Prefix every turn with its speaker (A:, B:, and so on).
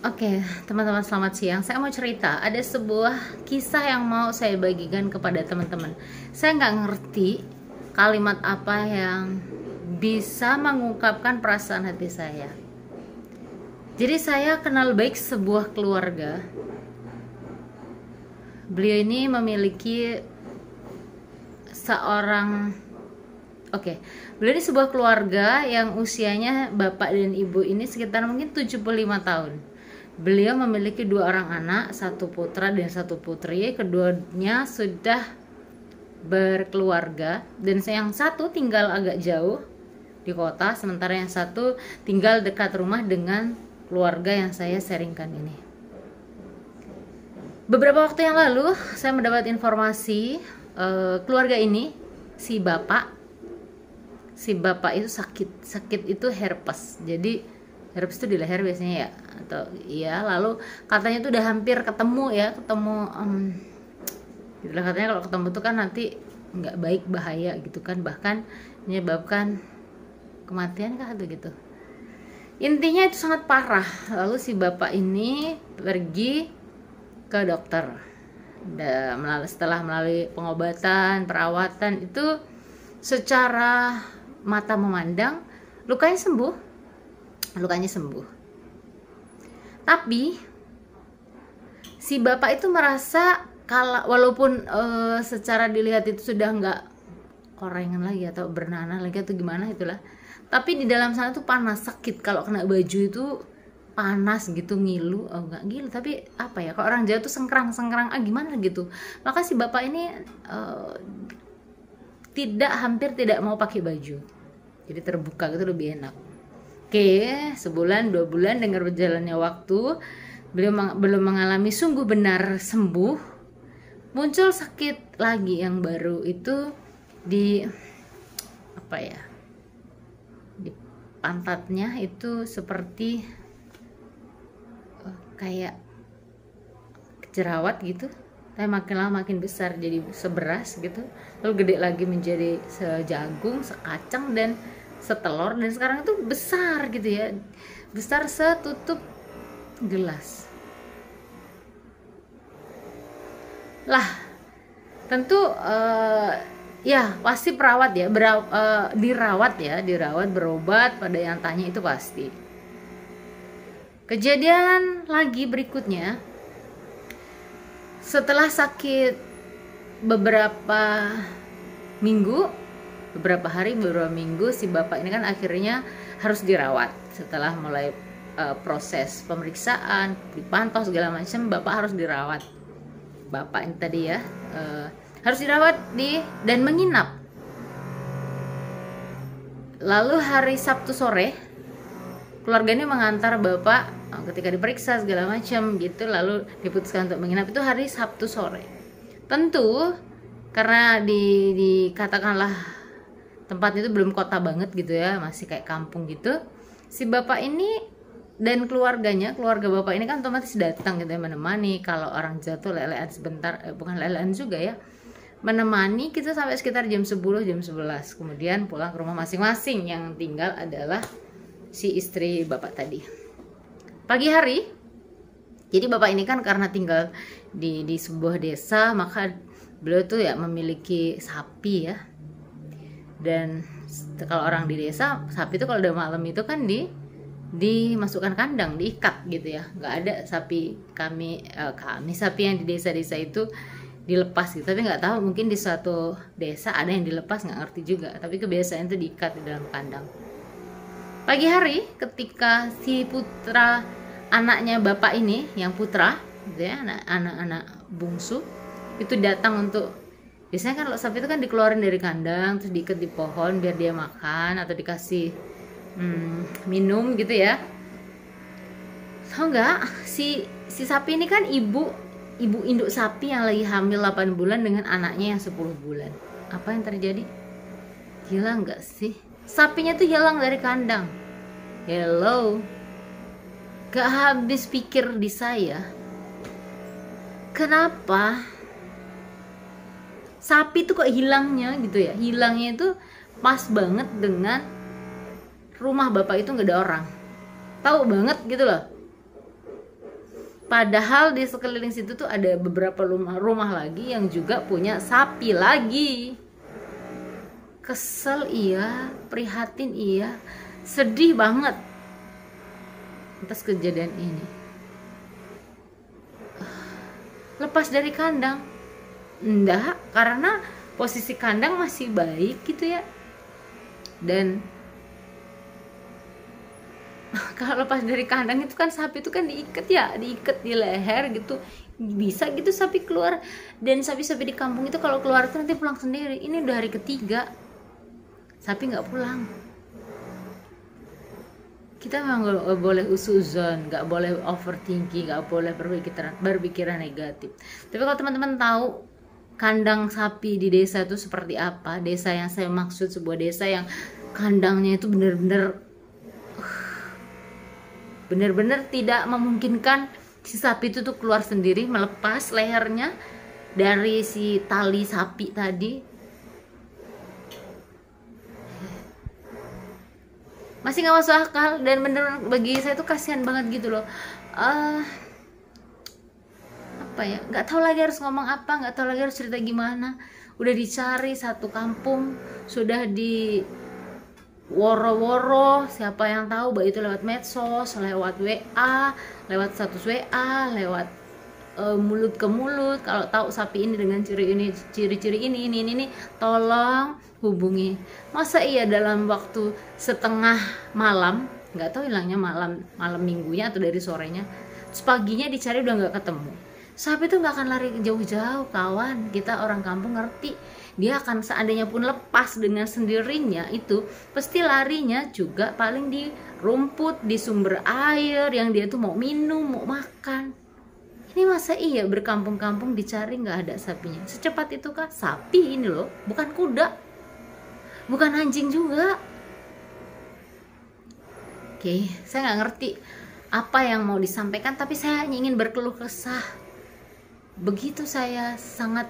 A: Oke, teman-teman selamat siang. Saya mau cerita, ada sebuah kisah yang mau saya bagikan kepada teman-teman. Saya nggak ngerti kalimat apa yang bisa mengungkapkan perasaan hati saya. Jadi saya kenal baik sebuah keluarga. Beliau ini memiliki seorang beliau ini sebuah keluarga yang usianya bapak dan ibu ini sekitar mungkin 75 tahun. Beliau memiliki 2 orang anak, 1 putra dan 1 putri. Keduanya sudah berkeluarga dan yang satu tinggal agak jauh di kota, sementara yang satu tinggal dekat rumah dengan keluarga yang saya sharingkan ini. Beberapa waktu yang lalu saya mendapat informasi keluarga ini, si bapak itu sakit itu herpes. Jadi herpes itu di leher biasanya ya, atau iya, lalu katanya tuh udah hampir ketemu gitulah, katanya kalau ketemu tuh kan nanti nggak baik, bahaya gitu kan, bahkan menyebabkan kematian kah atau gitu. Intinya itu sangat parah. Lalu si bapak ini pergi ke dokter. Setelah melalui pengobatan, perawatan, itu secara mata memandang lukanya sembuh. Tapi si bapak itu merasa kalau walaupun secara dilihat itu sudah nggak korengan lagi atau bernanah lagi atau gimana itulah, tapi di dalam sana tuh panas, sakit. Kalau kena baju itu panas gitu, ngilu, nggak ngilu tapi apa ya, kalau orang Jawa tuh sengkrang gimana gitu. Maka si bapak ini hampir tidak mau pakai baju, jadi terbuka gitu lebih enak. Oke, sebulan 2 bulan dengan berjalannya waktu, beliau belum mengalami sungguh benar sembuh. Muncul sakit lagi yang baru, itu di di pantatnya itu seperti kayak jerawat gitu, tapi makin lama makin besar, jadi seberas gitu, lalu gede lagi menjadi sejagung, sekacang, dan setelur, dan sekarang itu besar gitu ya, besar setutup gelas. Lah tentu ya pasti perawat ya, dirawat, berobat pada yang tanya itu pasti. Kejadian lagi berikutnya, setelah sakit beberapa hari, beberapa minggu, si bapak ini kan akhirnya harus dirawat. Setelah mulai proses pemeriksaan, dipantau segala macam, bapak harus dirawat. Bapak ini tadi ya harus dirawat dan menginap. Lalu hari Sabtu sore, keluarga ini mengantar bapak ketika diperiksa segala macam gitu, lalu diputuskan untuk menginap itu hari Sabtu sore. Tentu karena dikatakanlah tempat itu belum kota banget gitu ya, masih kayak kampung gitu. Si bapak ini dan keluarga bapak ini kan otomatis datang gitu ya, menemani. Kalau orang jatuh lelean sebentar, bukan lelean juga ya, menemani kita sampai sekitar jam 10, jam 11, kemudian pulang ke rumah masing-masing. Yang tinggal adalah si istri bapak tadi. Pagi hari, jadi bapak ini kan karena tinggal di sebuah desa, maka beliau tuh ya memiliki sapi ya. Dan kalau orang di desa, sapi itu kalau udah malam itu kan dimasukkan kandang, diikat gitu ya. Nggak ada sapi sapi yang di desa-desa itu dilepas gitu. Tapi nggak tahu, mungkin di suatu desa ada yang dilepas, nggak ngerti juga. Tapi kebiasaan itu diikat di dalam kandang. Pagi hari ketika si putra, anaknya bapak ini, yang putra gitu ya, anak bungsu itu datang untuk, biasanya kan kalau sapi itu kan dikeluarin dari kandang terus diikat di pohon biar dia makan atau dikasih minum gitu ya. Tahu nggak, si sapi ini kan ibu induk sapi yang lagi hamil 8 bulan dengan anaknya yang 10 bulan. Apa yang terjadi? Hilang nggak sih? Sapinya tuh hilang dari kandang. Hello, gak habis pikir di saya, kenapa sapi tuh kok hilangnya gitu ya. Hilangnya itu pas banget dengan rumah bapak itu nggak ada orang, tahu banget gitu loh. Padahal di sekeliling situ tuh ada beberapa rumah lagi yang juga punya sapi lagi. Kesel iya, prihatin iya, sedih banget atas kejadian ini. Lepas dari kandang? Enggak, karena posisi kandang masih baik gitu ya. Dan kalau lepas dari kandang itu kan sapi itu kan diikat di leher gitu, bisa gitu sapi keluar. Dan sapi-sapi di kampung itu kalau keluar itu nanti pulang sendiri. Ini udah hari ketiga sapi nggak pulang. Kita memang nggak boleh usuzon, nggak boleh overthinking, nggak boleh berpikiran negatif. Tapi kalau teman-teman tahu kandang sapi di desa itu seperti apa, desa yang saya maksud sebuah desa yang kandangnya itu benar-benar tidak memungkinkan si sapi itu tuh keluar sendiri, melepas lehernya dari si tali sapi tadi. Masih nggak masuk akal, dan bener bagi saya tuh kasihan banget gitu loh. Apa ya, nggak tahu lagi harus ngomong apa, nggak tahu lagi harus cerita gimana. Udah dicari satu kampung, sudah di woro-woro, siapa yang tahu, baik itu lewat medsos, lewat WA, lewat status WA, lewat mulut ke mulut. Kalau tahu sapi ini dengan ciri-ciri ini, tolong hubungi. Masa iya dalam waktu setengah malam, nggak tahu hilangnya malam minggunya atau dari sorenya, terus paginya dicari udah nggak ketemu. Sapi itu nggak akan lari jauh-jauh, kawan. Kita orang kampung ngerti, dia akan seandainya pun lepas dengan sendirinya itu pasti larinya juga paling di rumput, di sumber air yang dia tuh mau minum, mau makan. Ini masa iya berkampung-kampung dicari nggak ada sapinya? Secepat itu kah? Sapi ini loh, bukan kuda, bukan anjing juga. Oke, saya nggak ngerti apa yang mau disampaikan, tapi saya hanya ingin berkeluh kesah. Begitu saya sangat